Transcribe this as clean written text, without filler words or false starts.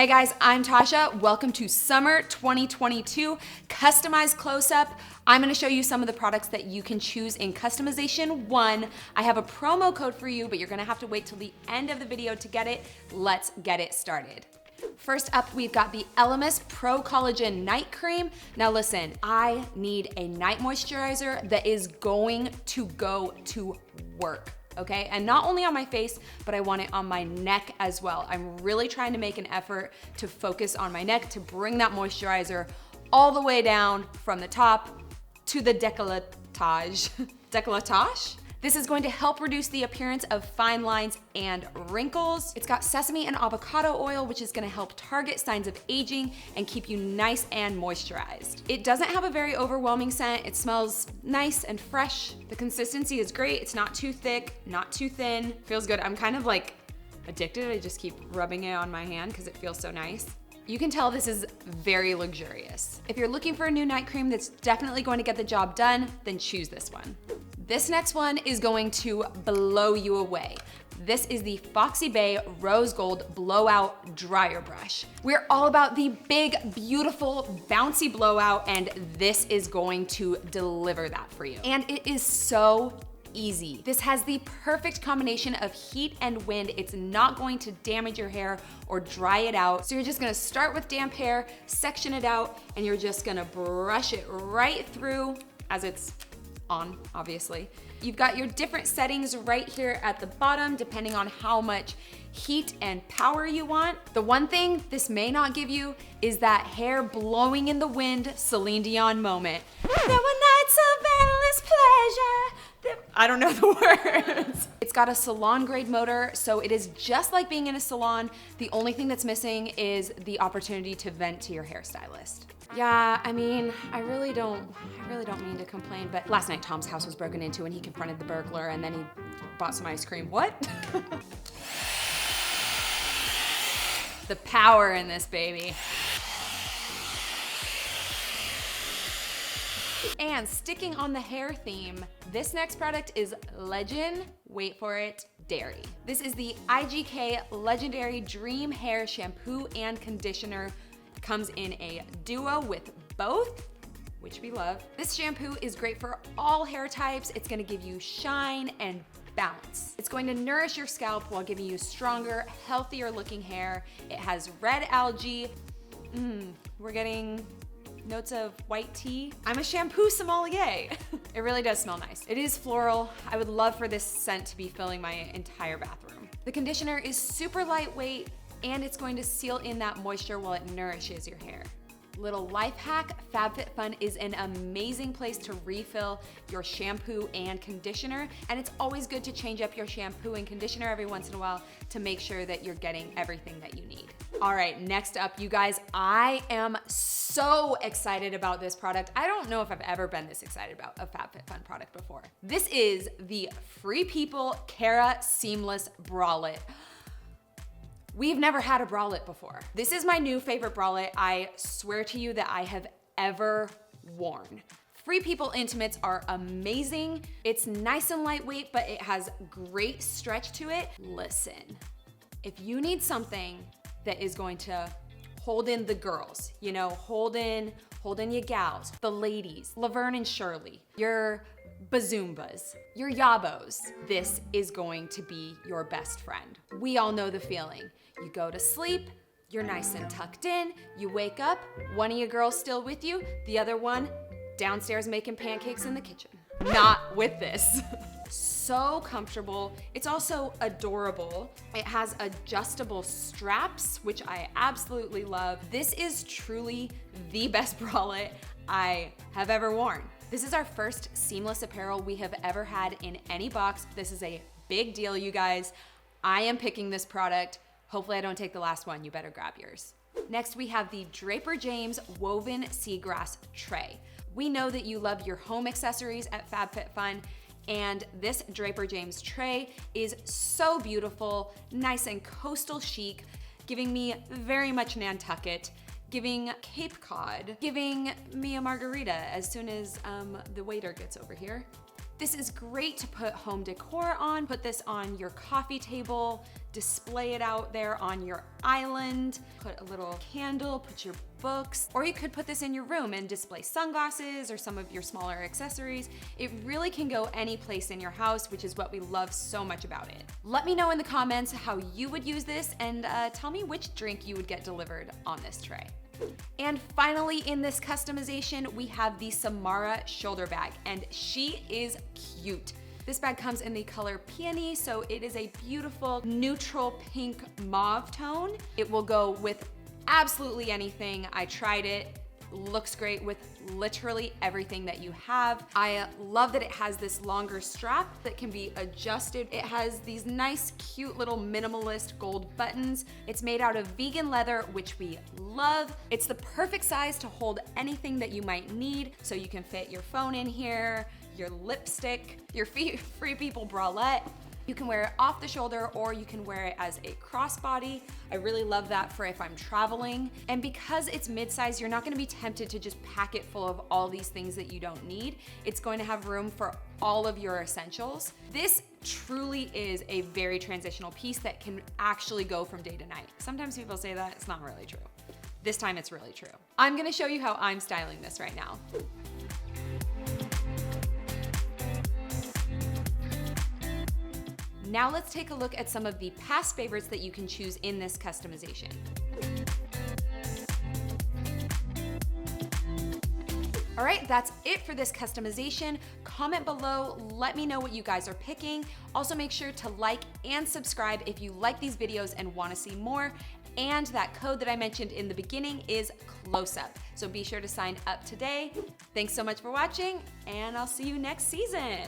Hey guys, I'm Tasha. Welcome to Summer 2022 Customized Close-Up. I'm gonna show you some of the products that you can choose in Customization 1. I have a promo code for you, but you're gonna have to wait till the end of the video to get it. Let's get it started. First up, we've got the ELEMIS Pro-Collagen Night Cream. Now listen, I need a night moisturizer that is going to go to work. Okay, and not only on my face, but I want it on my neck as well. I'm really trying to make an effort to focus on my neck to bring that moisturizer all the way down from the top to the décolletage. Décolletage? This is going to help reduce the appearance of fine lines and wrinkles. It's got sesame and avocado oil, which is gonna help target signs of aging and keep you nice and moisturized. It doesn't have a very overwhelming scent. It smells nice and fresh. The consistency is great. It's not too thick, not too thin. Feels good. I'm kind of like addicted. I just keep rubbing it on my hand because it feels so nice. You can tell this is very luxurious. If you're looking for a new night cream that's definitely going to get the job done, then choose this one. This next one is going to blow you away. This is the FoxyBae Rose Gold Blowout Dryer Brush. We're all about the big, beautiful, bouncy blowout, and this is going to deliver that for you. And it is so easy. This has the perfect combination of heat and wind. It's not going to damage your hair or dry it out. So you're just gonna start with damp hair, section it out, and you're just gonna brush it right through as it's on, obviously. You've got your different settings right here at the bottom, depending on how much heat and power you want. The one thing this may not give you is that hair blowing in the wind Celine Dion moment. There were nights of endless pleasure. I don't know the words. It's got a salon grade motor, so it is just like being in a salon. The only thing that's missing is the opportunity to vent to your hairstylist. Yeah, I mean, I really don't mean to complain, but last night Tom's house was broken into and he confronted the burglar and then he bought some ice cream. What? The power in this baby. And sticking on the hair theme, this next product is Legend, wait for it, Dairy. This is the IGK Legendary Dream Hair Shampoo and Conditioner. It comes in a duo with both, which we love. This shampoo is great for all hair types. It's gonna give you shine and balance. It's going to nourish your scalp while giving you stronger, healthier looking hair. It has red algae. We're getting notes of white tea. I'm a shampoo sommelier. It really does smell nice. It is floral. I would love for this scent to be filling my entire bathroom. The conditioner is super lightweight and it's going to seal in that moisture while it nourishes your hair. Little life hack, FabFitFun is an amazing place to refill your shampoo and conditioner, and it's always good to change up your shampoo and conditioner every once in a while to make sure that you're getting everything that you need. All right, next up, you guys, I am so excited about this product. I don't know if I've ever been this excited about a FabFitFun product before. This is the Free People Cara Seamless Bralette. We've never had a bralette before. This is my new favorite bralette, I swear to you, that I have ever worn. Free People Intimates are amazing. It's nice and lightweight, but it has great stretch to it. Listen, if you need something that is going to hold in the girls, you know, hold in your gals, the ladies, Laverne and Shirley, your bazoombas, your yabos, this is going to be your best friend. We all know the feeling. You go to sleep, you're nice and tucked in, you wake up, one of your girls still with you, the other one downstairs making pancakes in the kitchen. Not with this. So comfortable. It's also adorable. It has adjustable straps, which I absolutely love. This is truly the best bralette I have ever worn. This is our first seamless apparel we have ever had in any box. This is a big deal, you guys. I am picking this product. Hopefully I don't take the last one. You better grab yours. Next, we have the Draper James Woven Seagrass Tray. We know that you love your home accessories at FabFitFun, and this Draper James tray is so beautiful, nice and coastal chic, giving me very much Nantucket, giving Cape Cod, giving me a margarita as soon as the waiter gets over here. This is great to put home decor on. Put this on your coffee table, display it out there on your island, put a little candle, put your books, or you could put this in your room and display sunglasses or some of your smaller accessories. It really can go any place in your house, which is what we love so much about it. Let me know in the comments how you would use this, and tell me which drink you would get delivered on this tray. And finally, in this customization, we have the Samara shoulder bag, and she is cute. This bag comes in the color Peony, so it is a beautiful neutral pink mauve tone. It will go with absolutely anything. I tried it. Looks great with literally everything that you have. I love that it has this longer strap that can be adjusted. It has these nice, cute little minimalist gold buttons. It's made out of vegan leather, which we love. It's the perfect size to hold anything that you might need. So you can fit your phone in here, your lipstick, your Free People bralette. You can wear it off the shoulder, or you can wear it as a crossbody. I really love that for if I'm traveling. And because it's mid-size, you're not gonna be tempted to just pack it full of all these things that you don't need. It's going to have room for all of your essentials. This truly is a very transitional piece that can actually go from day to night. Sometimes people say that, it's not really true. This time it's really true. I'm gonna show you how I'm styling this right now. Now let's take a look at some of the past favorites that you can choose in this customization. All right, that's it for this customization. Comment below, let me know what you guys are picking. Also make sure to like and subscribe if you like these videos and wanna see more. And that code that I mentioned in the beginning is close-up. So be sure to sign up today. Thanks so much for watching, and I'll see you next season.